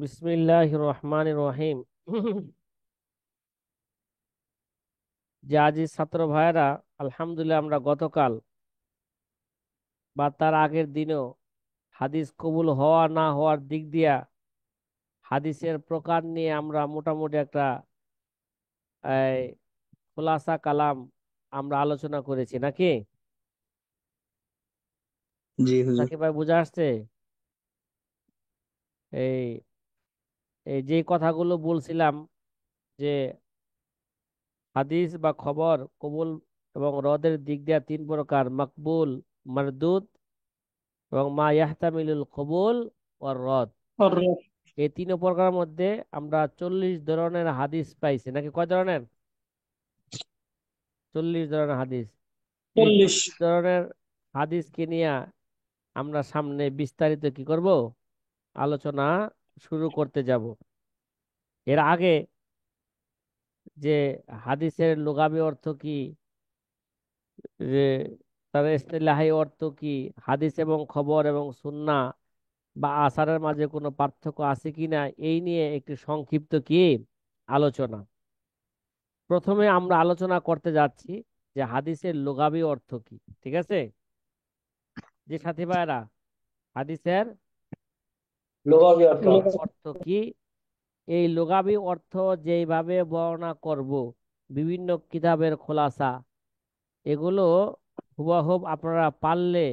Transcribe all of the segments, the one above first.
বিসমিল্লাহির রহমানির রহিম। যে আজি ছাত্র ভাইয়েরা, আলহামদুলিল্লাহ আমরা গতকাল বা তার আগের দিনও হাদিস কবুল হওয়া না হওয়ার দিক দিয়া হাদিসের প্রকার নিয়ে আমরা মোটামুটি একটা এই, খোলাসা কালাম আমরা আলোচনা করেছি নাকি? জি হুজুর। সাকিব ভাই, বুঝে আসছে? এই এই যে কথাগুলো বলছিলাম যে হাদিস বা খবর কবুল এবং রদের দিক দিয়া তিন প্রকার: মাকবুল, মারদুদ এবং মা ইয়াহতামিলুল কবুল ওয়ার রদ। আর এই তিন প্রকারের মধ্যে আমরা 40 ধরনের হাদিস পাইছি নাকি? কয় ধরনের? 40 ধরনের হাদিস। এই 40। 40 ধরনের হাদিসকে নিয়ে আমরা সামনে বিস্তারিত কি করব, আলোচনা শুরু করতে যাব। এর আগে যে হাদিসের লুগাবি অর্থ কি, যে তার ইস্তিলাহি অর্থ কি, হাদিস এবং খবর এবং সুন্নাহ বা আসারের মাঝে কোনো পার্থক্য আছে কিনা, এই নিয়ে একটি সংক্ষিপ্ত কি আলোচনা। প্রথমে আমরা আলোচনা করতে যাচ্ছি যে হাদিসের লুগাবি অর্থ কি। ঠিক আছে যে সাথী ভাইরা, হাদিসের লোগাবি অর্থ। অর্থ কি, এই লুগাবি অর্থ যেইভাবে বর্ণনা করব, বিভিন্ন কিতাবের খোলাসা, এগুলো হুবহুব আপনারা পারলে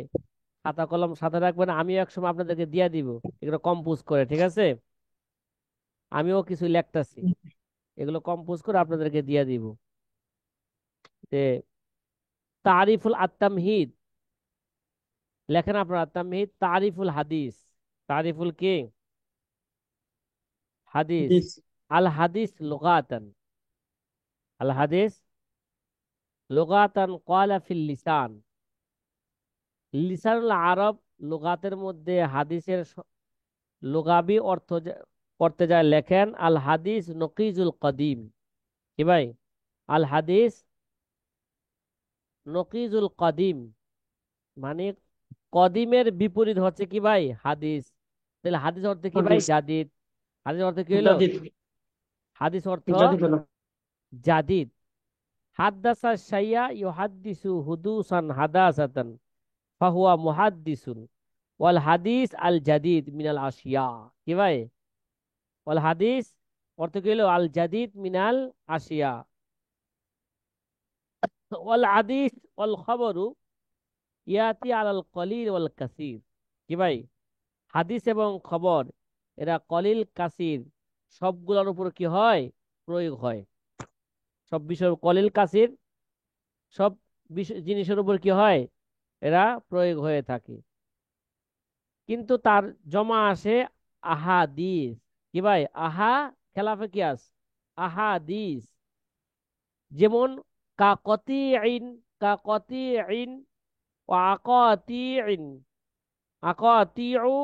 খাতা কলম সাথে রাখবেন। আমিও একসময় আপনাদেরকে দিয়ে দিব এগুলো কম্পোজ করে। ঠিক আছে, আমিও কিছু লিখতাছি, এগুলো কম্পোজ করে আপনাদেরকে দিয়ে দিব। যে তারিফুল আত-তামহিদ লেখেন আপনারা, তামহিদ তারিফুল হাদিস। তারিফুল কি? হাদিস। জি। আল হাদিস লুগাতান, আল হাদিস লুগাতান ক্বালা ফিল লিসান, লিসানুল আরব, লুগাতের মধ্যে হাদিসের লুগাবি অর্থ করতে যায় লেখেন আল হাদিস নকিজুল কদিম। কি ভাই? আল হাদিস নকিজুল কদিম মানে কদিমের বিপরীত হচ্ছে কি ভাই? হাদিস। তাহলে হাদিস অর্থ কি ভাই? হাদিস। জাদিদ। হাদিস অর্থ কি হলো? জাদিদ। হাদিস অর্থ জাদিদ হলো। জাদিদ। হাদ্দাসা শাইয়া ইউহাদ্দিসু হুদুসান হাদাসাতান ফাহুয়া মুহাদ্দিসুন। ওয়াল হাদিস আল জাদিদ মিনাল আশিয়া। কি ভাই? ওয়াল হাদিস অর্থ কি হলো? আল জাদিদ মিনাল আশিয়া। ওয়াল হাদিস ওয়াল খবরু ইয়াতি আলাল কলিল ওয়াল কাসির। কি ভাই? হাদিস এবং খবর এরা কলিল কাসির সবগুলোর উপর কি হয়? প্রয়োগ হয়। সব বিষয় কলিল কাসির, সব জিনিসের উপর কি হয়? এরা প্রয়োগ হয়ে থাকে। কিন্তু তার জমা আসে আহাদিস। কি ভাই? আহা খেলাফে কিয়াস, আহাদিস। যেমন কাকতিইন, কাকতিইন ও আকাতিইন, আকাতিউ,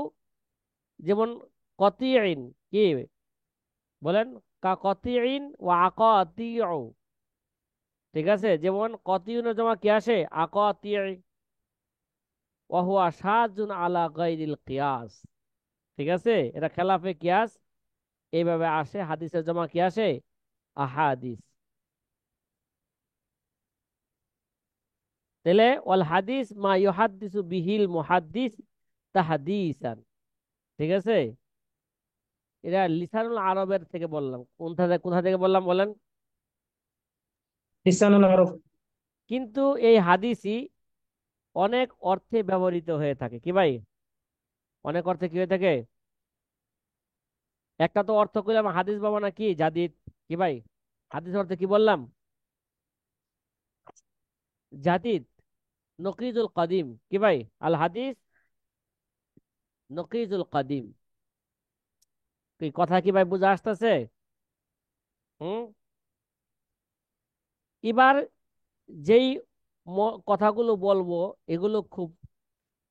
যেমন কতিইন কি বলেন? কাকতিইন ও আকাতিউ। ঠিক আছে, যেমন কতিউনের জমা কি আসে? আকাতি। ওয়াহুয়া সাজুন আলা গায়রিল কিয়াস। ঠিক আছে, এটা খেলাফে কিয়াস, এইভাবে আসে। হাদিসের জমা কি আসে? আহাদিস। তাহলে ওয়াল হাদিস মা ইউহাদ্দিসু বিহিল মুহাদ্দিস তাহাদিসান। ঠিক আছে, এটা লিসানুল আরবের থেকে বললাম। কোথা থেকে বললাম বলেন? লিসানুল আরব। কিন্তু এই হাদিসই অনেক অর্থে ব্যবহৃত হয়ে থাকে। কি ভাই? অনেক অর্থে কি হয়ে থাকে? একটা তো অর্থ করলাম হাদিস বাবা না কি জাদিদ। কি ভাই? হাদিস অর্থে কি বললাম? জাদিদ, নকিজুল কদিম। কি ভাই? আল হাদিস নকিজুল কদিম। কি কথা কি ভাই বুঝে আসতেছে? হুম। এবার যেই কথাগুলো বলবো, এগুলো খুব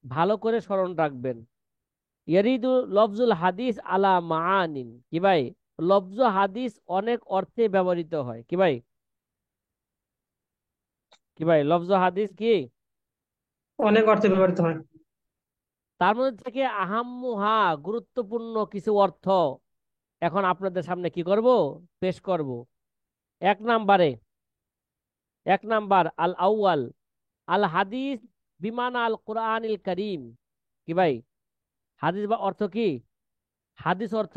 ভালো করে স্মরণ রাখবেন। ইয়ারিদু লফজুল হাদিস আলা মাআনিন। কি ভাই? লফজ হাদিস অনেক অর্থে ব্যবহৃত হয়। কি ভাই? কি ভাই? লফজ হাদিস কি? অনেক অর্থে ব্যবহৃত হয়। তার মধ্যে থেকে আহাম্মুহা, গুরুত্বপূর্ণ কিছু অর্থ এখন আপনাদের সামনে কি করব, পেশ করব। এক নাম্বারে, এক নাম্বার আল আউয়াল, আল হাদিস বিমানা আল কোরআনিল করিম। কি ভাই, হাদিস বা অর্থ কি? হাদিস অর্থ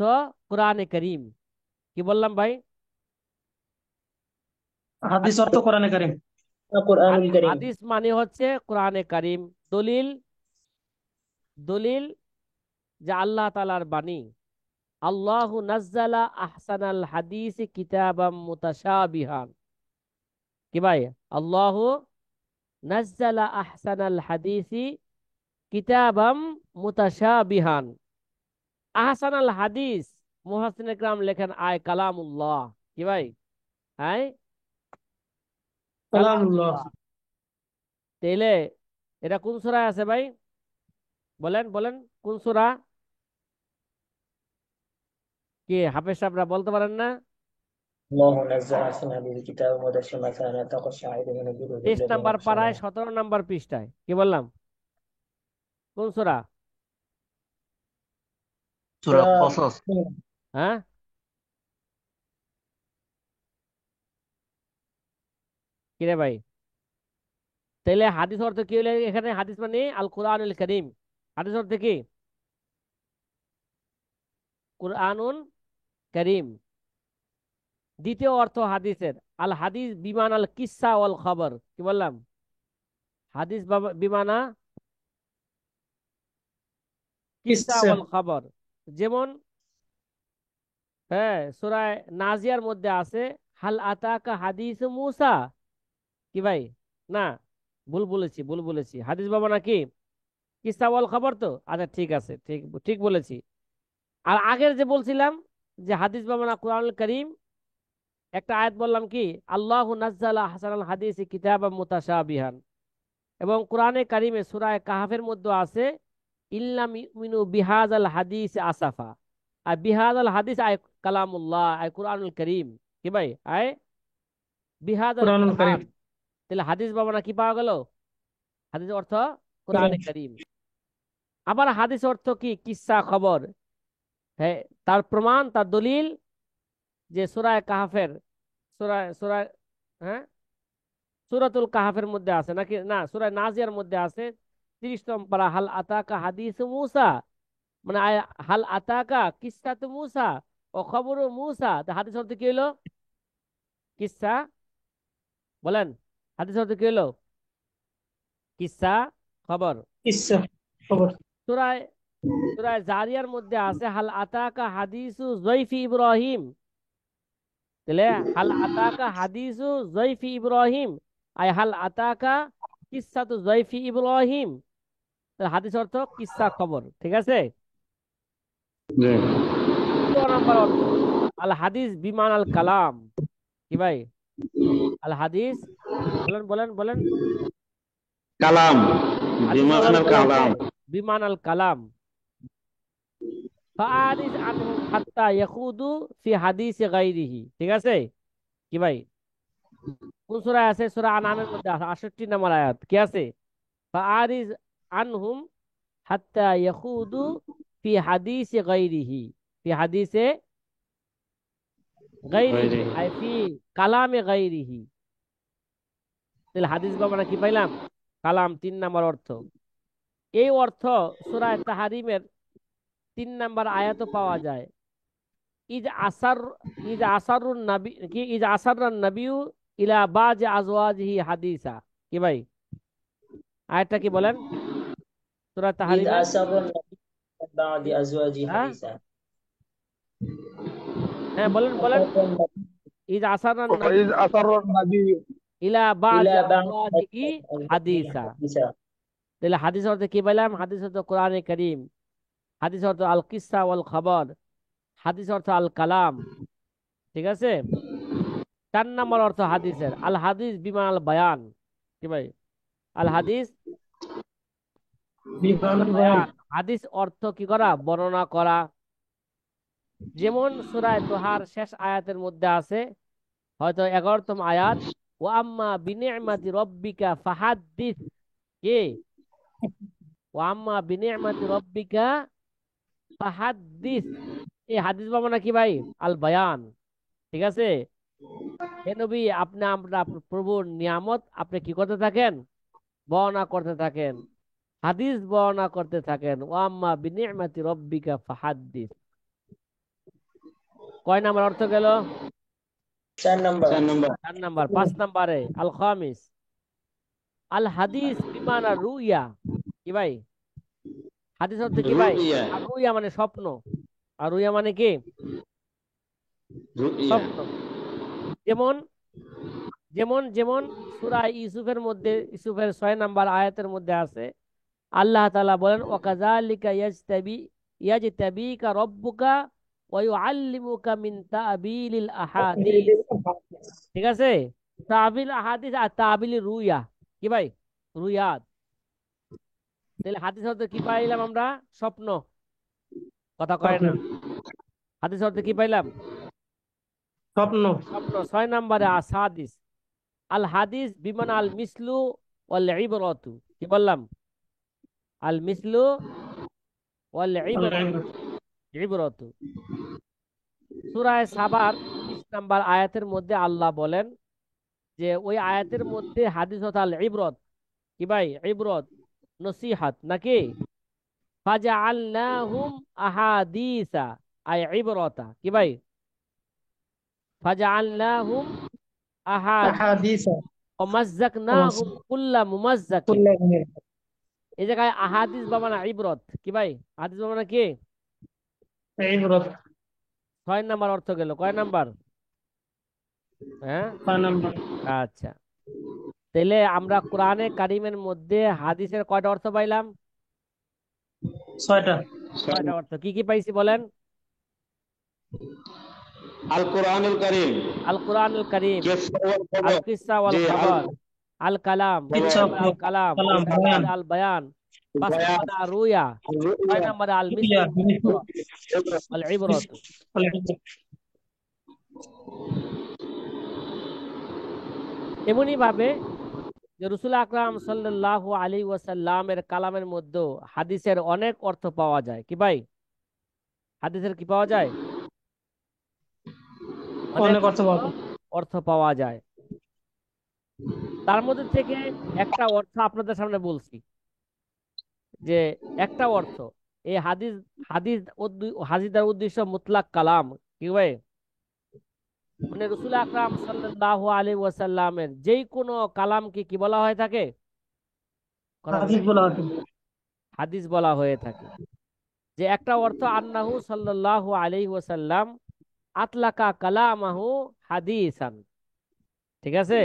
কোরআনে করিম। কি বললাম ভাই? হাদিস অর্থ কোরআনে কারিম। কোরআনুল কারীম। হাদিস মানে হচ্ছে কোরআনে কারিম। দলিল, দলিল যে আল্লাহ তাআলার বাণী। আল্লাহু নাজ্জালা আহসানাল হাদিস কিতাবাম মুতাশাবিহান। কি ভাই, আল্লাহু নাজ্জালা আহসানাল হাদিসি কিতাবাম মুতাশাবিহান। আহসানাল হাদিস, মুহাসসিন ইকরাম লেখেন আয় কালামুল্লাহ। কি ভাই, আয় কালামুল্লাহ। কালামুল্লাহ। তাইলে এটা কোন সূরায় আছে ভাই? বলেন বলেন, কোন সূরা? কি হাফেজ সাহেবরা বলতে পারেন না? আল্লাহু নাযালা আহসানাল হাদিস কিতাবাম মুতাশাবিহান তাকাশা'ইরু মিন জুলুদিল 23 লাযিনা নাম্বার পারায় ইয়াখশাউনা। 17 নাম্বার পৃষ্ঠায়। কি বললাম, কোন সূরা? সূরা কসস। হ্যাঁ, কিরে ভাই? তাইলে হাদিস অর্থ কি হলো এখানে? হাদিস মানে আল কোরআনুল কারীম। হাদিস অর্থ কি? কোরআনুল কারীম। দ্বিতীয় অর্থ হাদিসের, আল হাদিস বিমান আল কিসসা ওয়াল খবর। কি বললাম? হাদিস বিমানা কিসসা কিসসা। ওয়াল খবর। যেমন, হ্যাঁ, সূরা নাজিয়ার মধ্যে আছে হাল আতাকা হাদিস মুসা। কি ভাই, না, ভুল বলেছি, ভুল বলেছি। হাদিস বাবা নাকি কিসসা ওয়াল খবর তো? আচ্ছা ঠিক আছে, ঠিক ঠিক বলেছি। আর আগের যে বলছিলাম যে হাদিস বাবা না কোরআনুল কারীম, একটা আয়াত বললাম কি, আল্লাহু নাজ্জালা হাসানাল হাদিসি কিতাবাম মুতাশাবিহান। এবং কোরআনে কারিমে সূরা কাহফের মধ্যে আছে ইল্লাম ইউমিনু বিহাযাল হাদিস আসাফা। আর বিহাযাল হাদিস আয় কালামুল্লাহ, আয় কোরআনুল কারীম। কি ভাই, আয় বিহাযাল কোরআনুল কারীম। কোরআন। তাহলে হাদিস বাবা না কি পাওয়া গেল? হাদিস অর্থ কোরআন। কোরআনে কারীম। আবার হাদিস অর্থ কি? কিসসা, খবর। হ্যাঁ, তার প্রমাণ, তার দলিল যে সূরা কাহফের, সূরা সূরা হ্যাঁ, সূরাতুল কাহফের মধ্যে আছে নাকি, না, সূরা নাজিয়ার মধ্যে আছে 30 নম্বর পারা, হাল আতাকা হাদিস মুসা। মানে হাল আতাকা কিসসাতু মুসা ও খবরু মুসা। তা হাদিস অর্থ কি হলো? কিসসা। বলেন, হাদিস অর্থ কি হলো? কিসসা, খবর। কিসসা, খবর। সূরায় সূরায় জারিয়ার মধ্যে আছে হাল আতাকা হাদিসু যৈফি ইব্রাহিম। তাহলে হাল আতাকা হাদিসু যৈফি ইব্রাহিম, আই হাল আতাকা কিসসাতু যৈফি ইব্রাহিম। তাহলে হাদিস অর্থ কিসসা, খবর। ঠিক আছে। জি। তৃতীয় নাম্বার অর্থ আল হাদিস বিমান আল কালাম। কি ভাই, আল হাদিস, বলেন বলেন বলেন। কালাম, হাদিস বিমান অর্থ আল বিমানাল কালাম। কালাম। বিমান আল কালাম। ফাআরিজ আনহুম হাত্তা ইয়াখুদু ফি হাদিস গায়রিহি। ঠিক আছে। কি ভাই, কোন সূরা আছে? সূরা আনআমের মধ্যে আছে 68 নম্বর আয়াত। কি আছে? ফাআরিজ আনহুম হাত্তা ইয়াখুদু ফি হাদিস গায়রিহি। ফি হাদিসে গায়রিহি গায়রিহি। আই ফি কালামে গায়রিহি। তাহলে হাদিস বা মানে কি পাইলাম? কালাম, 3 নম্বর অর্থ। এই অর্থ সূরা তাহরিমের 3 নম্বর আয়াত পাওয়া যায়। ইজ আসার, ইজ আসারুন নবী কি, ইজ আসারুন নবিয়্যু ইলা বাজ আজওয়াজিহি হাদিসা। কি ভাই, আয়াতটা কি বলেন? সূরা إذ তাহরিমের, أسر النبي من بعد أزواجه হ্যাঁ حديثا. হ্যাঁ, বলেন বলেন। أسر النبي ইজ আসারুন وإذ নবিয়্যু أسر النبي ইলা বাজ إلى بعد আজওয়াজিহি أزواجه হাদিসা। حديثا. তাহলে হাদিস অর্থ কি বললাম? হাদিস অর্থ কোরআনে কারীম। হাদিস অর্থ আল কিসসা ওয়াল খবর। হাদিস অর্থ আল কালাম। ঠিক আছে। 4 নম্বর অর্থ হাদিসের, আল হাদিস বিমান আল বায়ান। কি ভাই, আল হাদিস বিমান আল আল বয়ান। বায়ান। হাদিস অর্থ কি করা? বর্ণনা করা। যেমন সূরা দোহার শেষ আয়াতের মধ্যে আছে, হয়তো 11তম আয়াত, ও আম্মা বিনি'মাতি রব্বিকা ফাহাদ্দিস। কি, ও আম্মা বিনি'মাতি রব্বিকা ফাহাদ্দিস। এই হাদিস বা মানে কি ভাই? আল বায়ান। ঠিক আছে। হে নবী, আপনি আমরা প্রভুর নিয়ামত আপনি কি করতে থাকেন? বর্ণনা করতে থাকেন, হাদিস বর্ণনা করতে থাকেন। ওয়াম্মা বিনি'মাতি রব্বিকা ফাহাদ্দিস। কয় নাম্বার অর্থ গেল? 4 নম্বর। 4 নম্বর। 4 নাম্বার। 5 নাম্বারে আল খামিস, আল হাদিস বিমানা রুইয়া। কি ভাই? হাদিস অর্থ কি ভাই? রুইয়া। আর রুইয়া মানে স্বপ্ন। আর রুইয়া মানে কি? রুইয়া। স্বপ্ন। যেমন যেমন যেমন সূরা ইউসুফের মধ্যে, ইউসুফের 6 নাম্বার আয়াতের মধ্যে আছে, আল্লাহ তাআলা বলেন ওয়াকাযালিকা ইয়াজতাবিকা রব্বুকা ওয়া ইউআল্লিমুকা মিন তা'বিলিল আহাদিস। ঠিক আছে। তাবিল আহাদিস আর তাবিল রুইয়া। কি ভাই? রুইয়াত। তাহলে হাদিস অর্থ কি পাইলাম আমরা? স্বপ্ন। কথা কয় স্বপ্ন। না। হাদিস অর্থ কি পাইলাম? স্বপ্ন। স্বপ্ন। 6 নাম্বারে আসাদিস, আল হাদিস বিমান আল মিসলু ওয়াল ইবরাতু। কি বললাম? আল মিসলু ওয়াল ইবরাতু। সূরা সাবার 30 নাম্বার আয়াতের মধ্যে আল্লাহ বলেন যে ওই আয়াতের মধ্যে হাদিস অর্থ আল ইবরত। কি ভাই? ইবরত, নসিহাত নাকি? ফাজআলনাহুম আহাদিসা আই ইবরতা। কি ভাই? ফাজআলনাহুম আহাদিস أحاديث ওয়া মাযযাকনাহুম কুল্লা মুমাযযাকিন। كل من এই জায়গায় আহাদিস বা মানে ইবরত। কি ভাই? হাদিস বা মানে কি? عبرة. 6 নাম্বার অর্থ গেল। কয় নাম্বার? হ্যাঁ। 6 নম্বর। আচ্ছা। তাহলে আমরা কোরআনে কারিমের মধ্যে হাদিসের কয়টা অর্থ পাইলাম? 6টা। 6টা অর্থ। কি কি পাইছি বলেন? আল কোরআনুল কারীম। আল কোরআনুল কারীম, কিসসা ওয়াল আল খবর। কিসসা ওয়াল যে আল খবর, আল কালাম। খবর। 6 নাম্বার আল কালাম। কালাম, বয়ান। 6 নাম্বারে আল বায়ান। পাঁচ বয়ান। নাম্বারে আর রুয়া। আর ছয় রুইয়া। নাম্বারে আল মিসলু রুইয়া, মিসলু। আল ইবরত। এমনি ভাবে যে রসুল আকরাম সাল্লাল্লাহু আলাইহি ওয়াসাল্লামের কালামের মধ্যে হাদিসের অনেক অর্থ পাওয়া যায়। কি ভাই? হাদিসের কি পাওয়া যায়? অনেক অনেক অর্থ পাওয়া যায়। অর্থ পাওয়া যায়। তার মধ্যে থেকে একটা অর্থ আপনাদের সামনে বলছি, যে একটা অর্থ এই হাদিস, হাদিসের উদ্দেশ্য মুতলাক কালাম। কি ভাই? মানে রসুল আকরাম সাল্লাল্লাহু আলাইহি ওয়াসাল্লামের যেই কোনো কালামকে কি বলা হয়ে থাকে? কথা বলে। হাদিস বলা হতো। হাদিস বলা হয়ে থাকে। যে একটা অর্থ আন্নাহু সাল্লাল্লাহু আলাইহি ওয়াসাল্লাম আতলাকা কালামাহু হাদিসান। ঠিক আছে।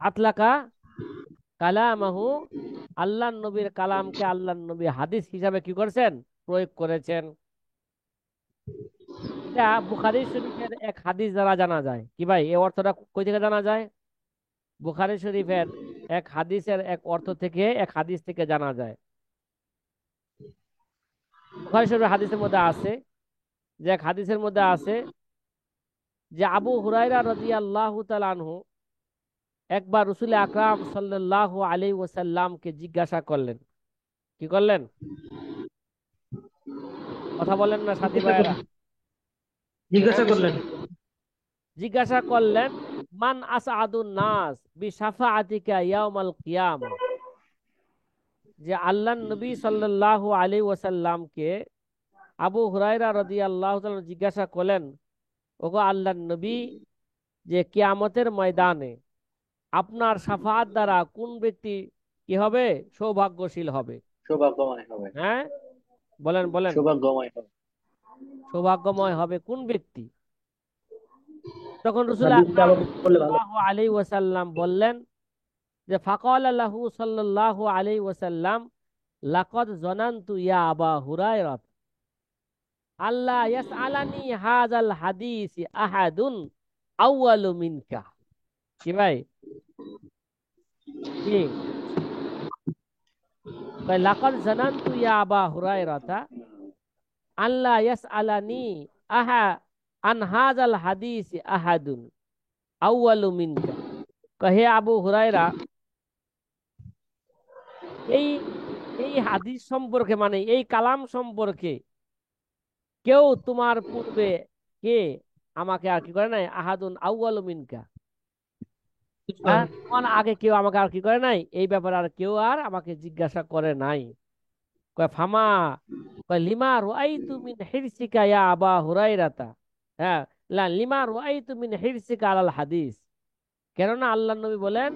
আতলাকা কালামাহু, আল্লাহ নবীর কালামকে আল্লাহ নবী হাদিস হিসাবে কি করেছেন? প্রয়োগ করেছেন। এটা বুখারী শরীফের এক হাদিস দ্বারা জানা যায়। কি ভাই? এই অর্থটা কই থেকে জানা যায়? বুখারী শরীফের এক হাদিসের এক অর্থ থেকে, এক হাদিস থেকে জানা যায়। বুখারী শরীফের হাদিসের মধ্যে আছে, যে এক হাদিসের মধ্যে আছে যে আবু হুরায়রা রাদিয়াল্লাহু তাআলা আনহু একবার রসুল আকরাম সাল্লাল্লাহু আলাইহি ওয়াসাল্লামকে জিজ্ঞাসা করলেন। কি করলেন? কথা বলেন না সাথী ভাইয়েরা। জিজ্ঞাসা করলেন। জিজ্ঞাসা করলেন, মান আসআদুন নাস বিশাফাআতিকা ইয়াউমাল কিয়ামা। যে আল্লাহর নবী সাল্লাল্লাহু আলাইহি ওয়াসাল্লামকে আবু হুরায়রা রাদিয়াল্লাহু তাআলা জিজ্ঞাসা করলেন, ওগো আল্লাহর নবী, যে কিয়ামতের ময়দানে আপনার শাফাআত দ্বারা কোন ব্যক্তি কি হবে? সৌভাগ্যশীল হবে। সৌভাগ্যময় হবে। হ্যাঁ, বলেন বলেন। সৌভাগ্যময় হবে। সৌভাগ্যময় হবে কোন ব্যক্তি? তখন রাসূল হাদিসটা আকরাম আবার বললে ভালো। সাল্লাল্লাহু আলাইহি ওয়াসাল্লাম বললেন যে ফাকালা লাহু সাল্লাল্লাহু আলাইহি ওয়াসাল্লাম লাকাদ জানানতু ইয়া আবা হুরায়রা আল্লাহ ইয়াসআলানি হাযাল হাদিস আহাদুন আউয়ালু মিনকা। কি ভাই? কি কয়? লাকাদ জানানতু ইয়া আবা হুরায়রা আল্লাহ ইয়াসআলানি আহা আন হাযাল হাদিস আহাদুন আউয়ালু মিনকা। কয়, হে আবু হুরায়রা, এই এই হাদিস সম্পর্কে মানে এই কালাম সম্পর্কে কেউ তোমার পূর্বে কে আমাকে আর কি করে নাই, আহাদুন আউয়ালু মিনকা, হ্যাঁ, তোমার আগে কেউ আমাকে আর কি করে নাই, এই ব্যাপারে আর কেউ আর আমাকে জিজ্ঞাসা করে নাই। কয় ফামা, কয় লিমা রাআইতু মিন হিরসিকা ইয়া আবা হুরায়রাতা, হ্যাঁ, লিমা রাআইতু মিন হিরসিকা আলাল হাদিস, কেননা আল্লাহ নবী বলেন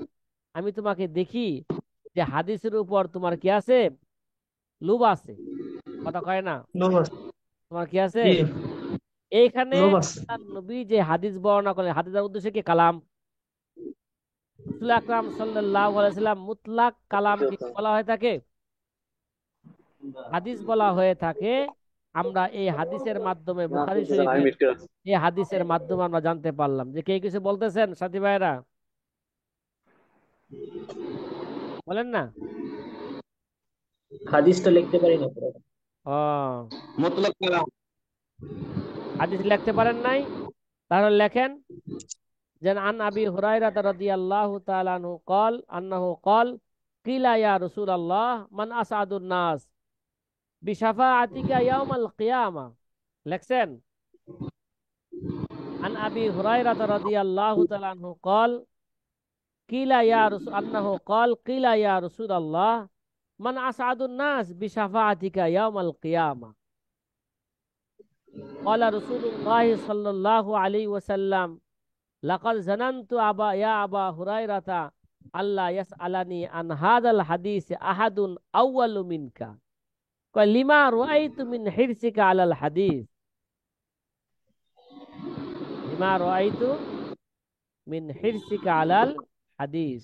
আমি তোমাকে দেখি যে হাদিসের উপর তোমার কি আছে, লোভ আছে। কথা কয় না, লোভ আছে। তোমার কি আছে জি, এইখানে। লোভ আছে। আল্লাহ নবী যে হাদিস বর্ণনা করেন, হাদিসের উদ্দেশ্য কি কালাম। রাসূল আকরাম সাল্লাল্লাহু আলাইহি সাল্লাম মুতলাক কালামকে কি বলা হয়ে থাকে, হাদিস বলা হয়ে থাকে। আমরা এই হাদিসের মাধ্যমে বুখারী শরীফের এই হাদিসের মাধ্যমে আমরা জানতে পারলাম যে কে কিছু বলতেছেন সাথী ভাইরা, বলেন না। হাদিসটা লিখতে পারি না পুরো। ও, মুতলাক কালাম। হাদিস লিখতে পারেন নাই, তাহলে লেখেন যেন আন আবি হুরায়রা রাদিয়াল্লাহু তাআলা আনহু قال انه قال قيل يا رسول الله من اسعد الناس بشفاعتك يوم القيامه। লেখছেন আন আবি হুরায়রা রাদিয়াল্লাহু তাআলা আনহু قال قيل يا رسول انه قال قيل يا رسول الله من اسعد الناس بشفاعتك يوم القيامه قال رسول الله صلى الله عليه وسلم লাকাদ জানান্তু আবা হুরায়রাতা আল্লাহ ইয়াসআলানি আন হাদাল হাদিস আহাদুন আউয়ালু মিনকা, কয় লিমা রাআইতু মিন হিরসিকা আলাল হাদিস, লিমা রাআইতু মিন হিরসিকা আলাল হাদিস।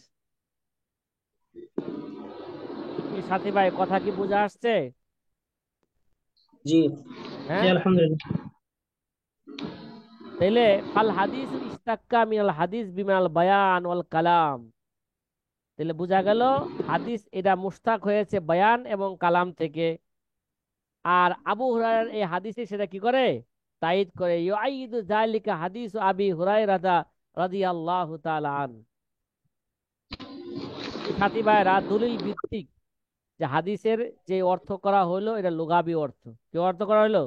কি সাথী ভাই, কথা কি বোঝা আসছে? জি, জি, হ্যাঁ, আলহামদুলিল্লাহ। তাইলে ফাল হাদিস ইস্তাক্কা মিনাল হাদিস বিমাল বায়ান ওয়াল কালাম, তাহলে বোঝা গেল হাদিস এটা মুশতাক হয়েছে বায়ান এবং কালাম থেকে। আর আবু হুরায়রার এই হাদিসে সেটা কি করে, তাইদ করে। ইউআইদু যালিকা হাদিস আবি হুরায়রা রাদিয়াল্লাহু তাআলা আন। সাথী ভাইরা, দলিল ভিত্তিক যে হাদিসের যে অর্থ করা হলো এটা লুগাবি অর্থ। কি অর্থ করা হলো?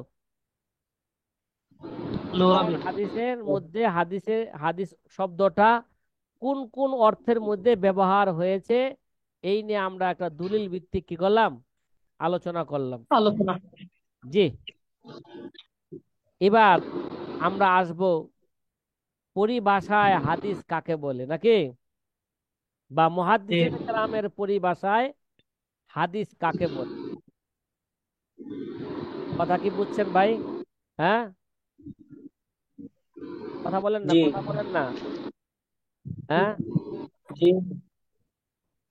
লোহাবি। হাদিসের মধ্যে হাদিস শব্দটা কোন কোন অর্থের মধ্যে ব্যবহার হয়েছে এই নিয়ে আমরা একটা দলিল ভিত্তিক কি করলাম, আলোচনা করলাম। আলোচনা। জি, এবার আমরা আসব পরিভাষায় হাদিস কাকে বলে, নাকি বা জি, মুহাদ্দিসিন কেরামের পরিভাষায় হাদিস কাকে বলে। কথা কি বুঝছেন ভাই? হ্যাঁ, কথা বলেন না, জি, কথা বলেন না। হ্যাঁ, জি,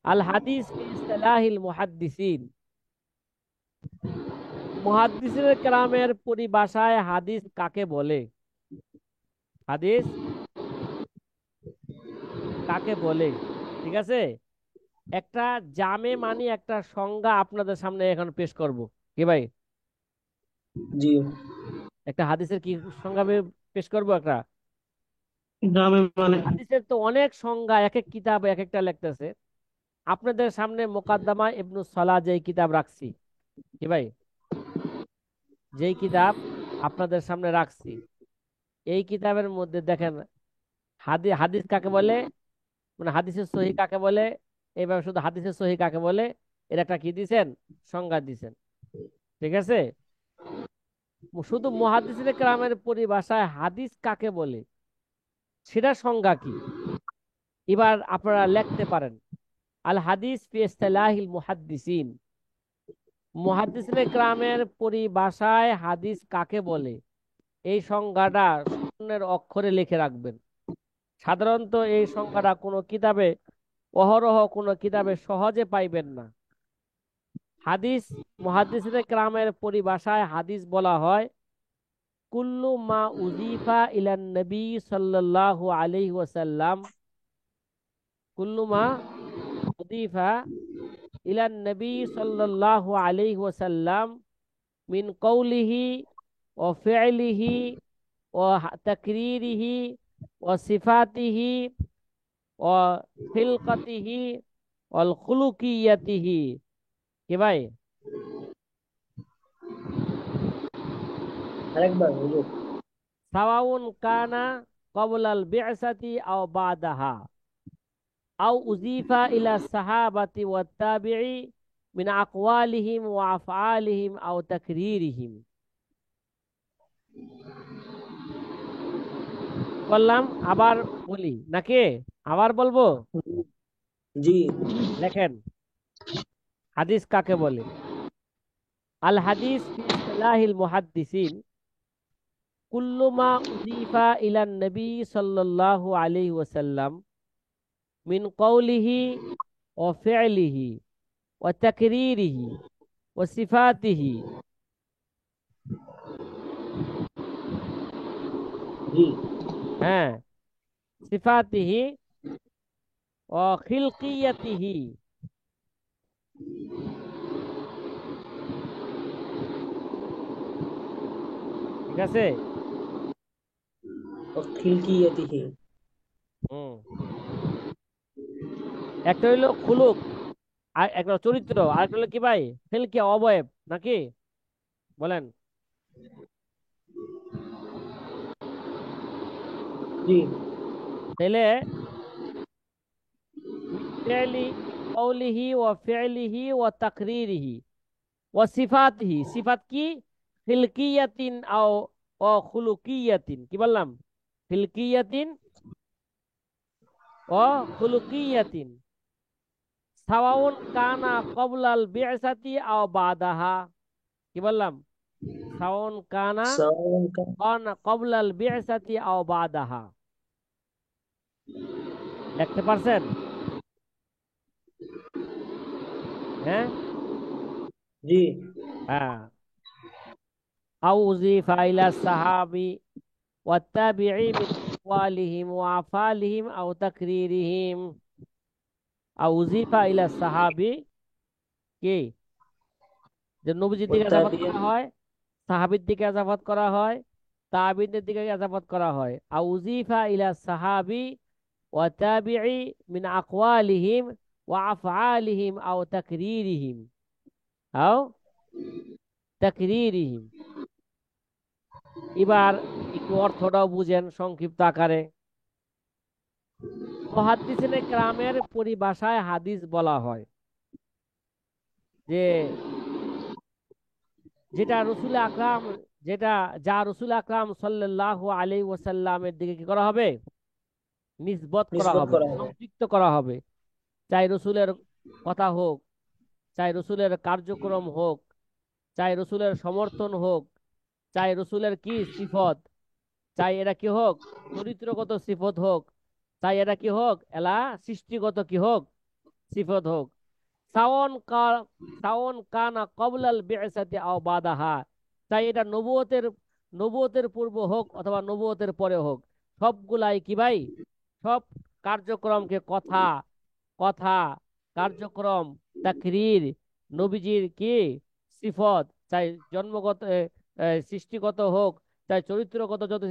আল হাদিস ফি ইসতিলাহিল মুহাদ্দিসিন, মুহাদ্দিসিন কেরামের পরিভাষায় হাদিস কাকে বলে, হাদিস কাকে বলে। ঠিক আছে, একটা জামে মানে একটা সংজ্ঞা আপনাদের সামনে এখন পেশ করব। কি ভাই, জি। একটা হাদিসের কি সংজ্ঞা আমি পেশ করব একটা। গ্রামে মানে। হাদিসের তো অনেক সংজ্ঞা, এক এক কিতাব এক একটা লিখতেছে। আপনাদের সামনে মোকাদ্দমা ইবনুস সালাহ যেই কিতাব রাখছি, কি ভাই, যেই কিতাব আপনাদের সামনে রাখছি, এই কিতাবের মধ্যে দেখেন হাদিস কাকে বলে, মানে হাদিসের সহি কাকে বলে, এইভাবে শুধু হাদিসের সহি কাকে বলে এর একটা কি দিছেন, সংজ্ঞা দিছেন। ঠিক আছে, শুধু মুহাদ্দিসিন কেরামের পরিভাষায় হাদিস কাকে বলে সেটা সংজ্ঞা কি, এবার আপনারা লিখতে পারেন। আল হাদিস ফি ইসতিলাহিল মুহাদ্দিসিন, মুহাদ্দিসিন কেরামের পরিভাষায় হাদিস কাকে বলে, এই সংজ্ঞাটা স্বর্ণের অক্ষরে লিখে রাখবেন। সাধারণত এই সংজ্ঞাটা কোনো কিতাবে, অহরহ কোনো কিতাবে সহজে পাইবেন না। হাদিস, মুহাদ্দিসিন কেরামের পরিভাষায় হাদিস বলা হয় কুল্লু মা উযীফা ইলান নবী সাল্লাল্লাহু আলাইহি ওয়াসাল্লাম, কুল্লু মা উযীফা ইলান নবী সাল্লাল্লাহু আলাইহি ওয়াসাল্লাম মিন কওলিহি ওয়া ফি'লিহি ওয়া তাকরীরিহি ওয়া সিফাতিহি ওয়া খিলকাতিহি ওয়াল খুলুকিয়াতিহি। কি ভাই, আরেকবার হুজুর। সাওয়াউন কানা ক্বাবলাল বি'সাতি আও বাদাহা আও উযীফা ইলা সাহাবাতি ওয়াত তাবিঈ মিন আকওয়ালিহিম ওয়া আফআলিহিম আও তাকরীরিহিম। বললাম আবার বলি নাকি আবার বলবো? জি। দেখেন হাদিস কাকে বলে। আল হাদিস ফি ইসতিলাহিল মুহাদ্দিসিন কুল্লু মা উযীফা ইলান নবী সাল্লাল্লাহু আলাইহি ওয়াসাল্লাম মিন কওলিহি ওয়া ফি'লিহি ওয়া তাকরীরিহি ওয়া সিফাতিহি। জি। হ্যাঁ, সিফাতিহি ওয়া খিলকিয়াতিহি। ঠিক আছে। খিলকিয়াতিহি। হুম, একটা হইলো খুলুক আর একটা হলো চরিত্র আর একটা হলো কি ভাই খিলকিয়া অবয়ব নাকি বলেন। জি। তাইলে মিন ফি'লি কওলিহি ওয়া ফি'লিহি ওয়া তাকরীরিহি ওয়া সিফাতিহি। সিফাত কি? খিলকিয়াতিন আও ও খুলুকিয়াতিন। কি বললাম? খিলকিয়াতিন ও খুলুকিয়াতিন। সাওয়াউন কানা ক্বাবলাল বি'সাতি আও বাদাহা। কি বললাম? সাওয়াউন কানা সাওয়াউন কানা ক্বাবলাল বি'সাতি আও বাদাহা। দেখতে পারছেন? হ্যাঁ। জি। হ্যাঁ। আও উযীফা ইলা সাহাবী ওয়াত তাবিঈ মিন আকওয়ালিহিম ওয়া আফআলিহিম আও তাকরীরিহিম। আও উযীফা ইলা সাহাবী কি যে নবীজির দিকে ইজাফত ওয়াত্তাবিঈন। করা হয়, সাহাবীর দিকে ইজাফত করা হয়, তাবিঈনদের দিকে ইজাফত করা হয়। আও উযীফা ইলা সাহাবী ওয়া তাবিঈ মিন আকওয়ালিহিম ওয়া আফআলিহিম আও তাকরীরিহিম আও তাকরীরিহিম। এবার একটু অর্থটাও বুঝেন সংক্ষিপ্ত আকারে। মুহাদ্দিসিনে কেরামের পরিভাষায় হাদিস বলা হয় যে যেটা রসুল আকরাম যেটা যা রসুল আকরাম সাল্লাল্লাহু আলাইহি ওয়াসাল্লামের দিকে কি করা হবে? নিসবত করা নিসবত হবে, করা হবে। সম্পৃক্ত করা হবে। চাই রসুলের কথা হোক, চাই রসুলের কার্যক্রম হোক, চাই রসুলের সমর্থন হোক, চাই রসুলের কি সিফত, চাই এরা কি হোক চরিত্রগত সিফত হোক, চাই এরা কি হোক এলা সৃষ্টিগত কি হোক সিফত হোক। সাওন কা সাওন কানা কবলাল বি'সাতি আও বাদাহা। তাই এটা নবুয়তের পূর্ব হোক অথবা নবুয়তের পরে হোক, সবগুলাই কি ভাই সব কার্যক্রমকে কথা কথা কার্যক্রম তাকরীর নবীজির কি সিফত, চাই জন্মগত সৃষ্টিগত হোক, চাই চরিত্রগত যত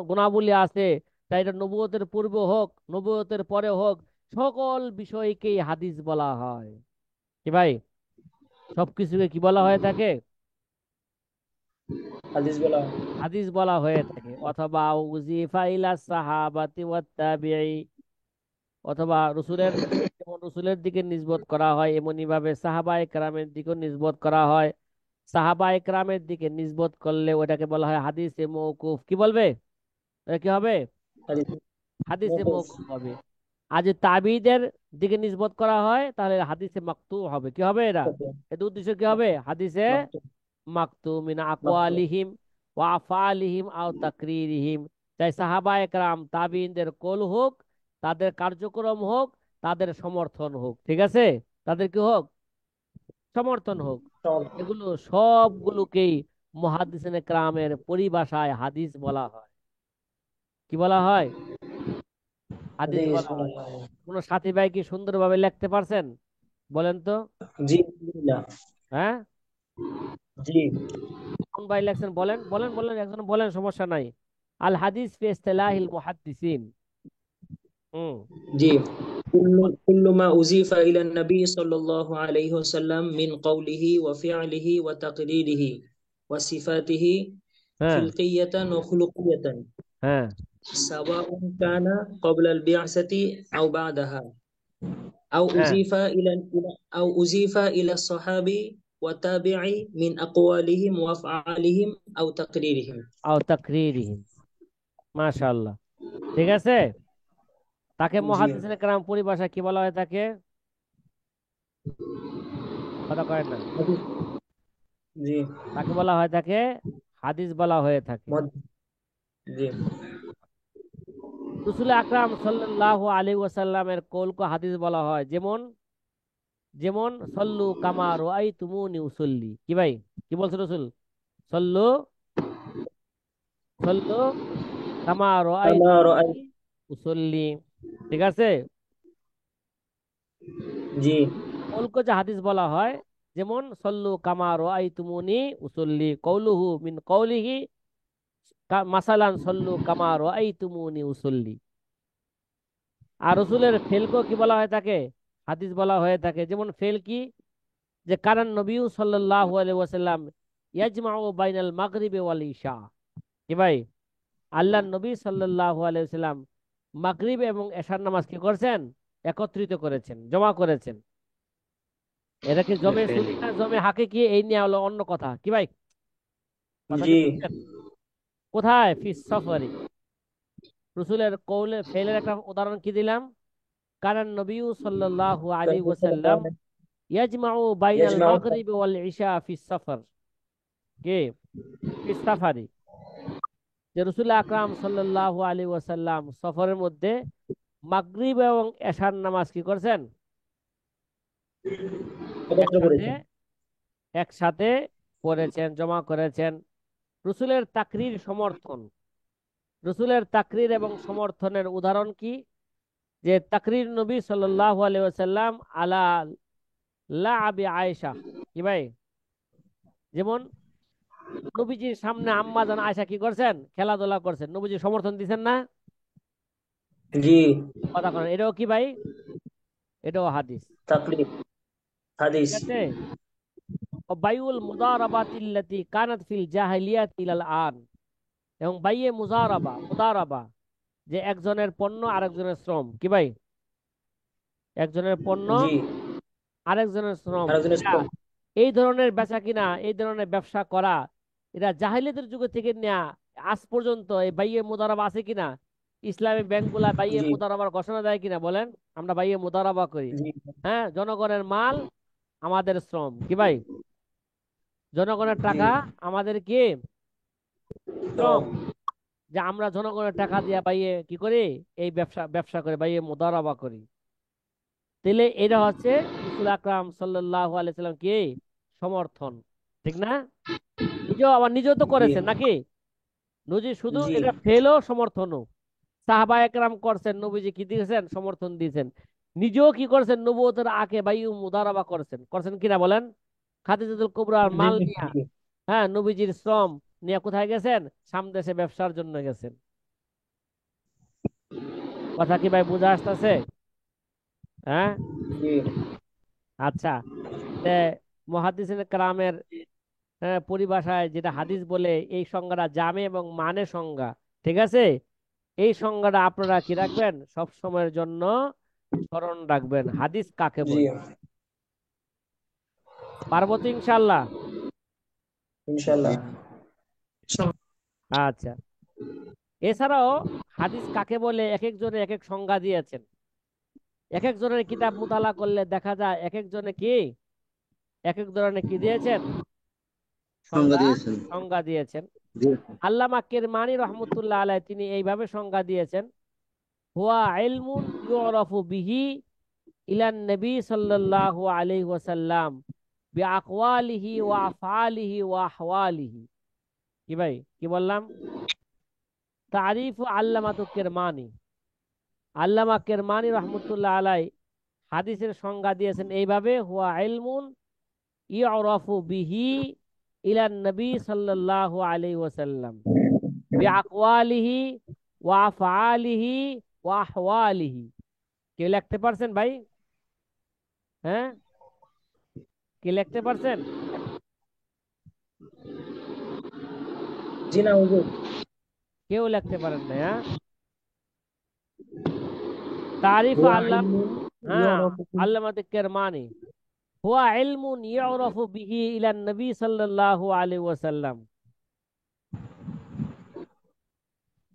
গুণাবলী আছে, চাই এটা নবুয়তের পূর্ব হোক নবুয়তের পরে হোক, সকল বিষয়কেই হাদিস বলা হয়। কি ভাই সবকিছুকে কি বলা হয়ে থাকে? হাদিস বলা হয়। হাদিস বলা হয়ে থাকে। অথবা উজিফা ইলা সাহাবাতি ওয়াত তাবিঈ, অথবা রসুলের যেমন রসুলের দিকে নিসবত করা হয় এমনি ভাবে সাহাবায়ে কেরামের দিকেও নিসবত করা হয়। সাহাবায়ে কেরামের দিকে নিসবত করলে ওটাকে বলা হয় হাদিসে মওকুফ। কি বলবে? এটা কি হবে? হাদিস হাদিসে মওকুফ। মওকুফ হবে। আর যদি তাবিঈদের দিকে নিসবত করা হয় তাহলে হাদিসে মাকতু হবে। কি হবে এটা? এর উদ্দেশ্য কি হবে? হাদিসে মাকতুব। মাকতু মিন মাকতুব। আকওয়ালিহিম ওয়া আফআলিহিম আও তাকরীরিহিম। চাই সাহাবায়ে কেরাম তাবিঈনদের কল হোক, তাদের কার্যক্রম হোক, তাদের সমর্থন হোক। ঠিক আছে? তাদের কি হোক? সমর্থন হোক। এগুলো সবগুলোকেই মুহাদ্দিসিনে কেরামের পরিভাষায় হাদিস বলা হয়। কি বলা হয়? হাদিস হাদিস বলা বলা হয়। হয়। কোন সাথী ভাই কি সুন্দরভাবে লিখতে পারছেন? বলেন তো। জি, আলহামদুলিল্লাহ। হ্যাঁ, জি। কোন ভাই লেখছেন বলেন বলেন বলেন, একজন বলেন, সমস্যা নাই। আল হাদিস ফি ইসতিলাহিল মুহাদ্দিসিন। হুম। জি। কুল্লু মা উযীফা ইলা নবী সাল্লাল্লাহু আলাইহি ওয়াসাল্লাম মিন কওলিহি ওয়া ফি'লিহি ওয়া তাকরীরিহি ওয়া সিফাতিহি হ্যাঁ, خلقية وخلقية হ্যাঁ, سواء كان قبل البعثة أو بعدها হ্যাঁ, أو أضيف إلى الصحابي والتابعي من أقوالهم وأفعالهم أو تقريرهم আও তাকরীরিহিম। মাশাআল্লাহ। ঠিক আছে। তাকে জি মুহাদ্দিসিনে কেরাম পরিভাষায় কি বলা হয় তাকে? কথা কয় না। জি তাকে বলা হয় তাকে হাদিস বলা হয়ে থাকে। মদ জি রাসূল আকরাম সাল্লাল্লাহু আলাইহি ওয়াসাল্লামের কওলকে হাদিস বলা হয়। যেমন যেমন সল্লু কামা রাআইতুমুনি উসাল্লি। কি ভাই, কি বলছে রাসূল? সল্লু সল্লু কামা কামা রাআইতুমুনি রাআই উসাল্লি। ঠিক আছে। জি কওলকে যে হাদিস বলা হয়, যেমন সল্লু কামা রাআইতুমুনি উসাল্লি, কওলুহু মিন কওলিহি মাসালান সল্লু কামা রাআইতুমুনি উসাল্লি। আর রসুলের ফেলকেও কি বলা হয় তাকে? হাদিস বলা হয়ে থাকে। যেমন ফেল কি? যে কারণ নবী সাল্লাল্লাহু আলাইহি ওয়াসাল্লাম ইয়াজমাউ বাইনাল মাগরিবি ওয়াল ইশা। কি ভাই, আল্লাহর নবী সাল্লাল্লাহু আলাইহি ওয়াসাল্লাম মাগরিব এবং এশার নামাজ কি করেছেন? একত্রিত করেছেন, জমা করেছেন। এটা কি জমে সুন্নি ফেলি। না জমে হাকিকি, এই নিয়ে হলো অন্য কথা। কি ভাই, কথা কি জি বুঝছেন? কোথায়? ফিস সফারি। রসুলের কৌলে ফেলের একটা উদাহরণ কি দিলাম? কারণ নবী সাল্লাল্লাহু আলাইহি ওয়াসাল্লাম ইয়াজমাউ বাইনাল يجمع মাগরিব ওয়াল ইশা ফিস সফর। কে? ফিস সাফারি। যে রাসূল আকরাম সাল্লাল্লাহু আলাইহি ওয়াসাল্লাম সফরের মধ্যে মাগরিব এবং এশার নামাজ কি করেছেন? একত্র একসাথে করেছেন একসাথে পড়েছেন, জমা করেছেন। রসুলের তাকরির সমর্থন। রসুলের তাকরির এবং সমর্থনের উদাহরণ কি? যে তাকরির নবী সাল্লাল্লাহু আলাইহি ওয়াসাল্লাম আলা লাআবি আয়েশা। কি ভাই, যেমন নবীজির সামনে আম্মা জান আয়েশা কি করছেন? খেলাধুলা করছেন, নবীজি সমর্থন দিচ্ছেন না? জি কথা করেন, এটাও কি ভাই? এটাও হাদিস। তাকরির ঠিক হাদিস আছে। বাইউল মুদারাবাতিল্লাতি কানাত ফিল জাহিলিয়াত ইলাল আন। এবং বাইয়ে মুদারাবা, যে একজনের পণ্য আরেকজনের শ্রম। কি ভাই, একজনের পণ্য জি আরেকজনের শ্রম, আরেকজনের এটা শ্রম এই ধরনের বেচা কিনা, এই ধরনের ব্যবসা করা, এটা জাহিলিয়াতের যুগ থেকে নেয়া আজ পর্যন্ত এই বাইয়ে মুদারাবা আছে কিনা? ইসলামী ব্যাংকগুলা বাইয়ে জি মুদারাবার ঘোষণা দেয় কিনা বলেন? আমরা বাইয়ে মুদারাবা করি। জি হ্যাঁ, জনগণের মাল আমাদের শ্রম। কি ভাই, জনগণের জি টাকা আমাদের কি শ্রম। শ্রম যে আমরা জনগণের টাকা দিয়ে বাইয়ে কি করি? এই ব্যবসা ব্যবসা করে বাইয়ে মুদারাবা করি। তাহলে এটা হচ্ছে রাসূল আকরাম সাল্লাল্লাহু আলাইহি সাল্লাম কি সমর্থন। ঠিক না? নিজেও আবার নিজেও তো জি করেছেন নাকি? নবী শুধু জি এটা ফেলও সমর্থনও। সাহাবা একরাম করছেন, নবীজি কি দিয়েছেন? সমর্থন দিয়েছেন। নিজেও কি করছেন? নবুয়তের আগে বাইউ মুদারাবা করছেন, করছেন কিনা বলেন? খাদিজাতুল কুবরার জি মাল নিয়া, জি হ্যাঁ, নবীজির শ্রম নিয়ে কোথায় গেছেন? সামদেশে ব্যবসার জন্য গেছেন। কথা কি ভাই বুঝা আসতেছে? হ্যাঁ। জি আচ্ছা। তে মুহাদ্দিসিনে কেরামের পরিভাষায় যেটা হাদিস বলে, এই সংজ্ঞাটা জামে এবং মানে সংজ্ঞা। ঠিক আছে। এই সংজ্ঞাটা আপনারা কি রাখবেন? সব সময়ের জন্য স্মরণ রাখবেন, হাদিস কাকে জি বলে। পারবো তো ইনশাল্লাহ? ইনশাআল্লাহ আচ্ছা। এছাড়াও হাদিস কাকে বলে এক একজনে এক এক সংজ্ঞা দিয়েছেন। এক একজনের কিতাব মুতালা করলে দেখা যায় এক একজনে কি এক এক ধরনের কি দিয়েছেন? সংজ্ঞা সংজ্ঞা দিয়েছেন। সংজ্ঞা দিয়েছেন। জি। আল্লামা কিরমানী রহমতুল্লাহ আলাইহি তিনি এইভাবে সংজ্ঞা দিয়েছেন: হুয়া ইলমুন ইউরাফু বিহি ইলান নবী সাল্লাল্লাহু আলাইহি ওয়াসাল্লাম বিআকওয়ালিহি ওয়া আফআলিহি ওয়া আহওয়ালিহি। কি ভাই, কি বললাম? তারিফু আল্লামাতু কিরমানি। আল্লামা কিরমানি রহমতুল্লাহ আলাই হাদিসের সংজ্ঞা দিয়েছেন এইভাবে: হুয়া ইলমুন ইউরাফু বিহি ইলান নবী সাল্লাল্লাহু আলাইহি ওয়াসাল্লাম বিআকওয়ালিহি ওয়া আফআলিহি ওয়া আহওয়ালিহি। কেউ লিখতে পারছেন ভাই? হ্যাঁ, কি লিখতে পারছেন? জি না হুজুর। কেউ লিখতে পারেন না, হ্যাঁ। তারিফ হুয়া আল্লাহ, ইলমুন হ্যাঁ, ইউরাফু আল্লামাতে কেরমানি হুয়া ইলমুন ইউরাফু বিহি ইলা নবী সাল্লাল্লাহু আলাইহি ওয়াসাল্লাম।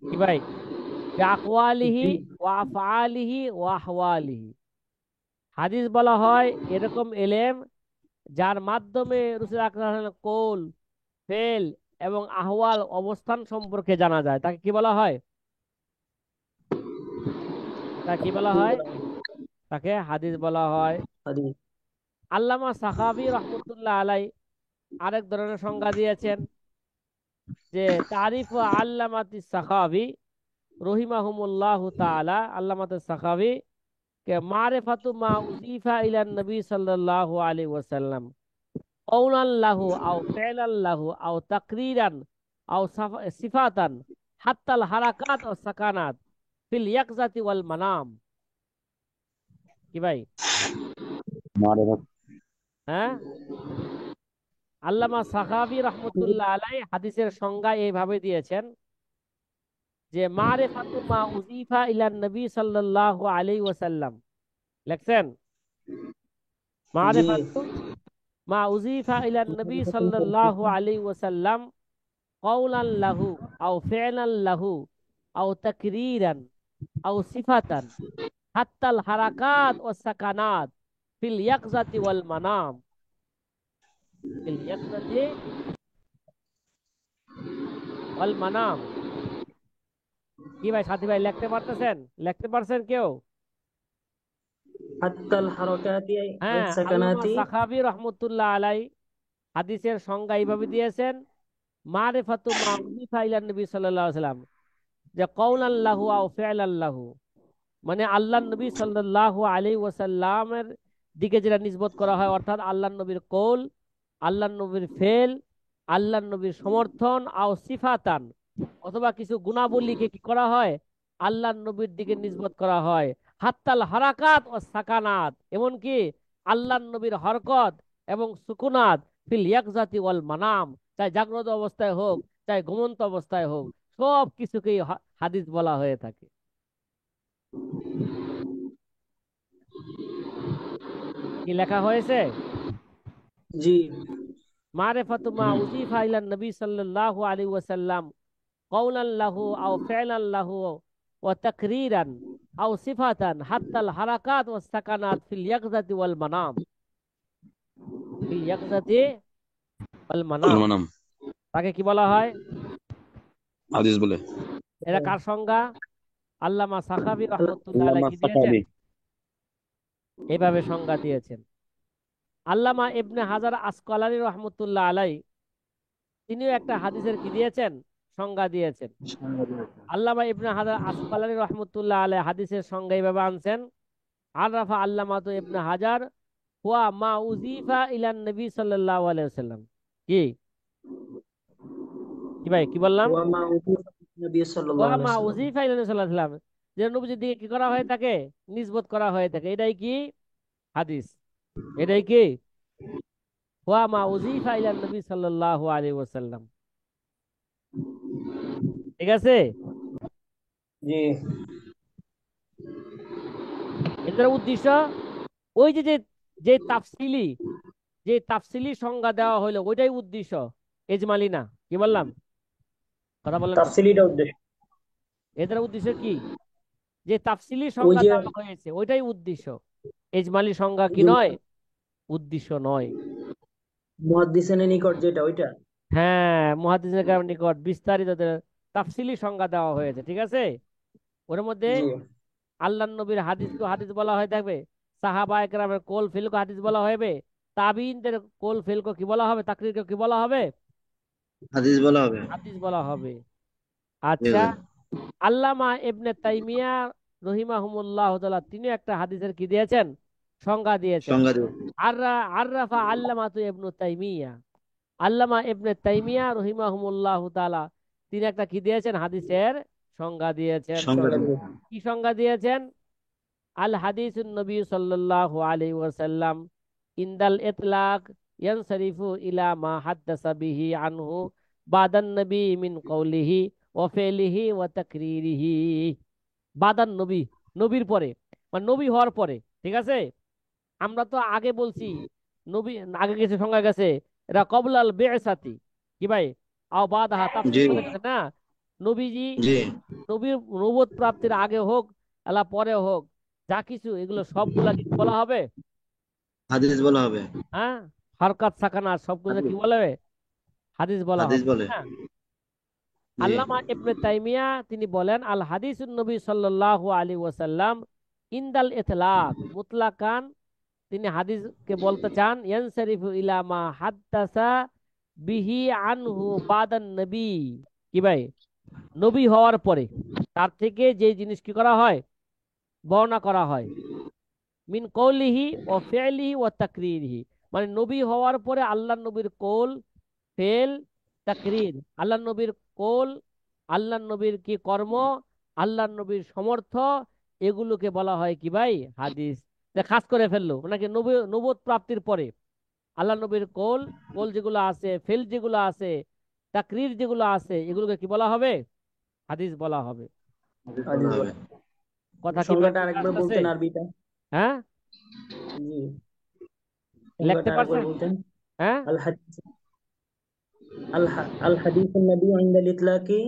কি ভাই? বিআকওয়ালিহি জি ওয়া আফআলিহি ওয়া আহওয়ালিহি। হাদিস বলা হয় এরকম এলেম যার মাধ্যমে রাসূল আকরাম সাল্লাল্লাহু আলাইহি ওয়াসাল্লাম কৌল, ফেল এবং আহওয়াল অবস্থান সম্পর্কে জানা যায়, তাকে কি বলা হয়? তাকে কি বলা জি হয়? বলা হয়। তাকে হাদিস বলা হয়। হাদিস। আল্লামা সাখাবী রহমতুল্লাহ আলাই আরেক ধরনের সংজ্ঞা দিয়েছেন যে তারিফ আল্লামাতি সাখাবী রহিমাহুমুল্লাহু তাআলা, আল্লামাতে সাখাবী কে মারিফাতু মা উযীফা ইলা নবী সাল্লাল্লাহু আলাইহি ওয়াসাল্লাম কওলান লাহু আও ফি'লান লাহু আও তাকরীরান আও সিফাতান হাত্তাল হারাকাত ও সাকানাত ফিল ইয়াকজাতি ওয়াল মানাম। কি ভাই? মারিফাত। হ্যাঁ, আল্লামা সাখাবী রহমতুল্লাহ আলাই হাদিসের সংজ্ঞা এইভাবে দিয়েছেন যে মারিফাতু মা উযীফা ইলা নবী সাল্লাল্লাহু আলাইহি ওয়াসাল্লাম, লিখছেন জি। মারিফাতু মা উযীফা ইলা নবী সাল্লাল্লাহু আলাইহি ওয়াসাল্লাম কওলান লাহু আও ফি'লান লাহু আও তাকরীরান আও সিফাতান হাত্তাল হারাকাত ওয়াস সাকানাত ফিল ইয়াকজাতি ওয়াল মানাম। ফিল ইয়াকজাতি ওয়াল মানাম। কি ভাই সাথী ভাই, লিখতে পারতেছেন? লিখতে পারছেন কেউ? হাত্তাল হারাকাতি হ্যাঁ, ওয়াস আল্লামা সাকানাতি। সাখাবী রহমতুল্লাহ আলাই হাদিসের সংজ্ঞা এইভাবে দিয়েছেন মারিফাতু মা উযীফা ইলা নবী সাল্লাল্লাহু আলাইহি ওয়াসাল্লাম, যে কওলান লাহু আও ফি'লান লাহু, মানে আল্লাহ নবী সাল্লাল্লাহু আলাইহি ওয়াসাল্লামের দিকে যেটা নিসবত করা হয়, অর্থাৎ আল্লাহ নবীর কৌল, আল্লাহ নবীর ফেল, আল্লাহ নবীর সমর্থন, আও সিফাতান, অথবা কিছু গুণাবলীকে কি করা হয়, আল্লাহ নবীর দিকে নিসবত করা হয়। হাত্তাল হারাকাত ও সাকানাত, এমনকি আল্লাহ নবীর হরকত এবং সুকুনাত ফিল ইয়াকজাতি ওয়াল মানাম, চাই জাগ্রত অবস্থায় হোক চাই ঘুমন্ত অবস্থায় হোক, সব কিছুকেই হাদিস বলা হয়ে থাকে। কি লেখা হয়েছে? জি। মারিফাতু মা উযীফা ইলা নবী সাল্লাল্লাহু আলাইহি ওয়াসাল্লাম কওলান লাহু আও ফি'লান লাহু ওয়া তাকরীরান আও সিফাতান হাত্তাল হারাকাত ওয়াস সাকানাত ফিল ইয়াকযাতি ওয়াল মানাম। ফিল ইয়াকযাতি ওয়াল মানাম, মানাম। তাকে কি বলা হয়? হাদিস বলে। এটা কার সংজ্ঞা? আল্লামা সাখাবী রহমতুল্লাহ আলাইহি আল্লামা কি দিয়েছেন? সাকাবি। এভাবে সংজ্ঞা দিয়েছেন। আল্লামা ইবনে হাজার আসকালানী রহমতুল্লাহ আলাইহি তিনিও একটা হাদিসের কি দিয়েছেন? সংজ্ঞা দিয়েছেন। আল্লামা ইবনে হাজার আসকালানী রহমতুল্লাহ আলাইহি হাদিসের সংজ্ঞা এইভাবে আনছেন আরাফা আল্লামাতু ইবনে হাজার হুয়া মা উযীফা ইলান নবী সাল্লাল্লাহু আলাইহি ওয়াসাল্লাম। কি কি ভাই কি বললাম? ওয়া মা উযীফা নবী হুয়া সাল্লাল্লাহু আলাইহি মা ওয়াসাল্লাম। উযীফা ইলান নবী সাল্লাল্লাহু আলাইহি ওয়াসাল্লাম, যে নবীজির দিকে কি করা হয়ে থাকে? নিসবত করা হয়ে থাকে, এটাই কি হাদিস। এটাই কি হুয়া মা উযীফা ইলান নবী সাল্লাল্লাহু আলাইহি ওয়াসাল্লাম। ঠিক আছে? জি। এদের উদ্দেশ্য ওই যে যে যে তাফসিলি যে তাফসিলি সংজ্ঞা দেওয়া হলো ওইটাই উদ্দেশ্য, এজমালি না। কি বললাম? কথা বলেন না। তাফসীলীটা উদ্দেশ্য। এদের উদ্দেশ্য কি? যে তাফসিলি ওই সংজ্ঞা যে দেওয়া হয়েছে ওইটাই উদ্দেশ্য, এজমালি সংজ্ঞা ওই কি যে নয়, উদ্দেশ্য নয়। মুহাদ্দিসিনের নিকট যেটা ওইটা। হ্যাঁ, মুহাদ্দিসিনের কেরামের নিকট বিস্তারিত তাফসিলি সংজ্ঞা দেওয়া হয়েছে, ঠিক আছে। ওর মধ্যে জি। আল্লাহ নবীর হাদিসকে হাদিস বলা হয়ে থাকবে, সাহাবায়ে কেরামের কোল ফিলকে হাদিস বলা হবে, তাবিইনদের কোল ফিলকে কি বলা হবে, তাকরিরকে কি বলা হবে? হাদিস বলা হবে। হাদিস বলা হবে। জি আচ্ছা, হুজুর। আল্লামা ইবনে তাইমিয়া রহিমাহুমুল্লাহ তাআলা তিনি একটা হাদিসের কি দিয়েছেন? সংজ্ঞা দিয়েছেন। সংজ্ঞা দেব। আররাফা আল্লামাতু ইবনু তাইমিয়া, আল্লামা ইবনে তাইমিয়া রহিমাহুমুল্লাহ তাআলা তিনি একটা কি দিয়েছেন? হাদিসের সংজ্ঞা দিয়েছেন। সংজ্ঞা সংজ্ঞা দেব। দেব। কি সংজ্ঞা দিয়েছেন? আল হাদিসুন নবী সাল্লাল্লাহু আলাইহি ওয়াসাল্লাম ইনদাল ইতলাক ইয়ানসারিফু ইলা মা হাদ্দাসা বিহি আনহু বাদান নবী মিন কওলিহি ওয়া ফিলিহি ওয়া তাকরিরিহি। বাদান নবী, নবীর পরে, মানে নবী হওয়ার পরে। ঠিক আছে, আমরা তো আগে বলছি নবী, আগে গেছে সংজ্ঞা গেছে এরা কবলাল বেসাতি, কি ভাই, আও বাদাহা জি, তাফসীরের মধ্যে গেছে না, নবীজি জি। নবীর নবুয়ত প্রাপ্তির আগে হোক আলা পরে হোক, যা কিছু এগুলো সবগুলা কি বলা হবে? হাদিস বলা হবে। হ্যাঁ, হরকত সাকানাত সবগুলো কি হাদিস, বলা হবে? হাদিস বলা হাদিস হবে। বলে। হ্যাঁ। জি, আল্লামা ইবনে তাইমিয়া তিনি বলেন, আল হাদিসুন নবী সাল্লাল্লাহু আলাইহি ওয়াসাল্লাম ইনদাল ইতলাক মুতলাকান, তিনি হাদিসকে বলতে চান ইয়ানসারিফু ইলা মা হাদ্দাসা বিহি আনহু বাদান নবী, কি ভাই, নবী হওয়ার পরে তার থেকে যে জিনিস কি করা হয়, বর্ণনা করা হয়, মিন কৌলিহি ও ফেলিহি ও তাকরিরিহি, মানে নবী হওয়ার পরে আল্লাহ নবীর কৌল, ফেল, তাকরির, আল্লাহ নবীর কৌল, আল্লাহ নবীর কি কর্ম, আল্লাহ নবীর সমর্থ, এগুলোকে বলা হয় কি ভাই, হাদিস। তা খাস করে ফেললো নাকি নবী, নবুয়ত প্রাপ্তির পরে আল্লাহ নবীর কৌল, কৌল যেগুলো আছে, ফেল যেগুলো আছে, তাকরির যেগুলো আছে, এগুলোকে কি বলা হবে, হাদিস বলা হবে। হাদিস বলা হাদিস হবে। বলে। কথা কি ভাই সংজ্ঞাটা বুঝে আরেকবার আসতেছে? বলতেন আরবিটা? হ্যাঁ, জি, লিখতে সংজ্ঞাটা আরেকবার পারছেন? বলতেন। হ্যাঁ, আল হাদিস, আল হাদিসুন নবী ইনদাল ইতলাকি।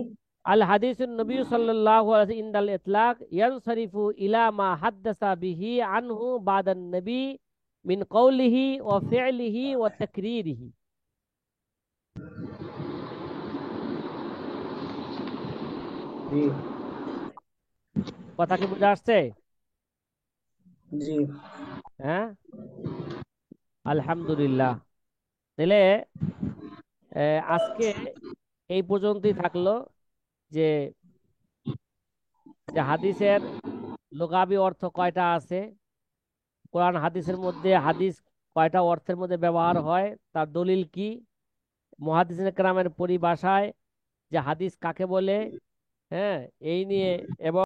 আল হাদিসুন নবী সাল্লাল্লাহু আলাইহি ইনদাল ইতলাক ইয়ানসারিফু ইলা মা হাদ্দাসা বিহি আনহু বাদান নবী মিন কওলিহি ওয়া ফি'লিহি ওয়া তাকরিরিহি। জি, কথা কি বুঝে আসছে? জি, হ্যাঁ, আলহামদুলিল্লাহ। তাহলে আজকে এই পর্যন্তই থাকলো, যে যে হাদিসের লুগাবি অর্থ কয়টা আছে, কোরআন হাদিসের মধ্যে হাদিস কয়টা অর্থের মধ্যে ব্যবহার হয়, তার দলিল কি, মুহাদ্দিসিনে কেরামের পরিভাষায় যে হাদিস কাকে বলে, হ্যাঁ, এই নিয়ে, এবং